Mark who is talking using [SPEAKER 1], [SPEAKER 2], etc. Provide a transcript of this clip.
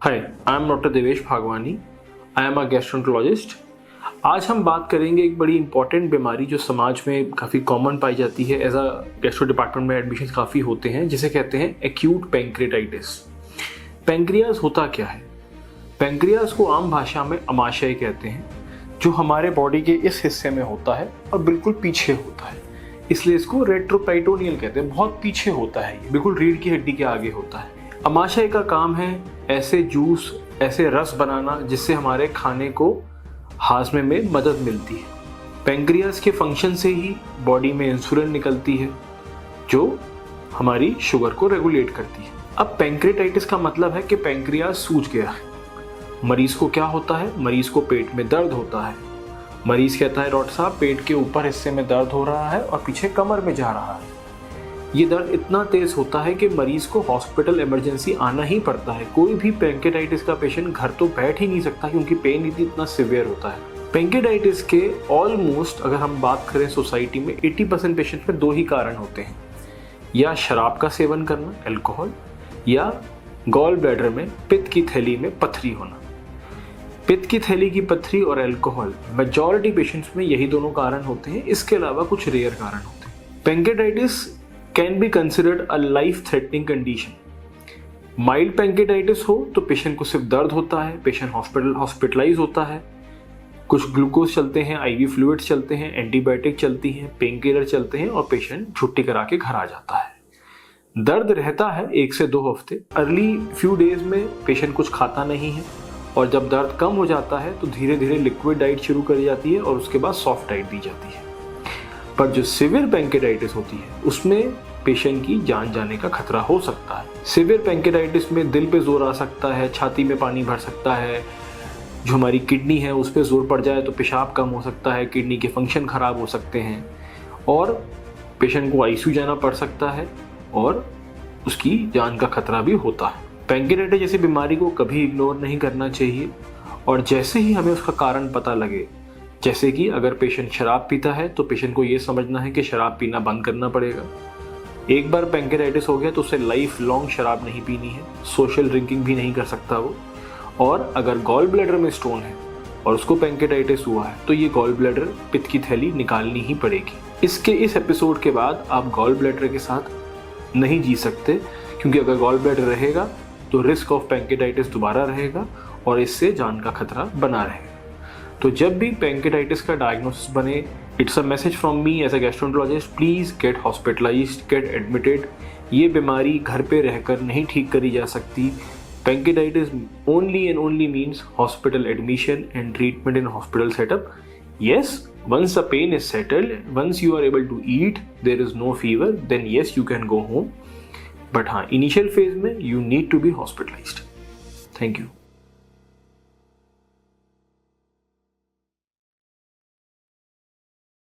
[SPEAKER 1] Hi, I am doctor Devesh Bhagwani. I am a gastroenterologist. आज हम बात करेंगे एक बड़ी इंपॉर्टेंट बीमारी जो समाज में काफ़ी कॉमन पाई जाती है। एज अ गैस्ट्रो डिपार्टमेंट में एडमिशन काफ़ी होते हैं, जिसे कहते हैं एक्यूट पैंक्रेटाइटिस। पैंक्रियाज होता क्या है? पैंक्रियाज को आम भाषा में अमाशय कहते हैं, जो हमारे बॉडी के इस हिस्से में होता है और बिल्कुल पीछे होता है, इसलिए इसको रेट्रोपेरिटोनियल कहते हैं। बहुत पीछे होता है, ये बिल्कुल रीढ़ की हड्डी के आगे होता है। अमाशय का काम है ऐसे जूस, ऐसे रस बनाना जिससे हमारे खाने को हाजमे में मदद मिलती है। पैंक्रियाज के फंक्शन से ही बॉडी में इंसुलिन निकलती है, जो हमारी शुगर को रेगुलेट करती है। अब पैंक्रेटाइटिस का मतलब है कि पैंक्रियाज सूज गया है। मरीज को क्या होता है? मरीज को पेट में दर्द होता है। मरीज कहता है, डॉक्टर साहब पेट के ऊपर हिस्से में दर्द हो रहा है और पीछे कमर में जा रहा है। ये दर्द इतना तेज होता है कि मरीज को हॉस्पिटल इमरजेंसी आना ही पड़ता है। कोई भी पैंक्रेटाइटिस का पेशेंट घर तो बैठ ही नहीं सकता, क्योंकि पेन इतना सिवियर होता है। पैंक्रेटाइटिस के ऑलमोस्ट अगर हम बात करें सोसाइटी में 80% पेशेंट में दो ही कारण होते हैं, या शराब का सेवन करना, अल्कोहल, या गॉल ब्लैडर में पित्त की थैली में पथरी होना। पित्त की थैली की पथरी और अल्कोहल मेजॉरिटी पेशेंट्स में यही दोनों कारण होते हैं। इसके अलावा कुछ रेयर कारण होते हैं। Pancreatitis can be considered a life threatening condition. Mild pancreatitis हो तो पेशेंट को सिर्फ दर्द होता है, पेशेंट हॉस्पिटलाइज होता है, कुछ ग्लूकोज चलते हैं, आईवी फ्लूइड्स चलते हैं, एंटीबायोटिक चलती हैं, पेन किलर चलते हैं और पेशेंट छुट्टी करा के घर आ जाता है। दर्द रहता है 1 से 2 हफ्ते। अर्ली फ्यू डेज में पेशेंट कुछ खाता नहीं है, और जब दर्द कम हो जाता है तो धीरे धीरे लिक्विड डाइट शुरू करी जाती है और उसके बाद सॉफ्ट डाइट दी जाती है। पर जो सिवियर पैंक्रेटाइटिस होती है उसमें पेशेंट की जान जाने का खतरा हो सकता है। सिवियर पैंक्रेटाइटिस में दिल पे जोर आ सकता है, छाती में पानी भर सकता है, जो हमारी किडनी है उस पर जोर पड़ जाए तो पेशाब कम हो सकता है, किडनी के फंक्शन खराब हो सकते हैं और पेशेंट को आईसीयू जाना पड़ सकता है और उसकी जान का खतरा भी होता है। पैंक्रेटाइटिस जैसी बीमारी को कभी इग्नोर नहीं करना चाहिए, और जैसे ही हमें उसका कारण पता लगे, जैसे कि अगर पेशेंट शराब पीता है तो पेशेंट को ये समझना है कि शराब पीना बंद करना पड़ेगा। एक बार पैंक्रेटाइटिस हो गया तो उसे लाइफ लॉन्ग शराब नहीं पीनी है, सोशल ड्रिंकिंग भी नहीं कर सकता वो। और अगर गॉल ब्लैडर में स्टोन है और उसको पैंक्रेटाइटिस हुआ है तो ये गॉल ब्लैडर, पित्त की थैली निकालनी ही पड़ेगी। इस एपिसोड के बाद आप गॉल ब्लैडर के साथ नहीं जी सकते, क्योंकि अगर गॉल ब्लैडर रहेगा तो रिस्क ऑफ पैंक्रेटाइटिस दोबारा रहेगा और इससे जान का खतरा बना रहेगा। तो जब भी पैंक्रेटाइटिस का डायग्नोसिस बने, it's a message from me as a gastroenterologist, please get hospitalised, get admitted. ये बीमारी घर पे रहकर नहीं ठीक करी जा सकती। Pancreatitis only and only means hospital admission and treatment in hospital setup. Yes, once the pain is settled, once you are able to eat, there is no fever, then yes, you can go home. But हाँ, initial phase में you need to be hospitalized. Thank you.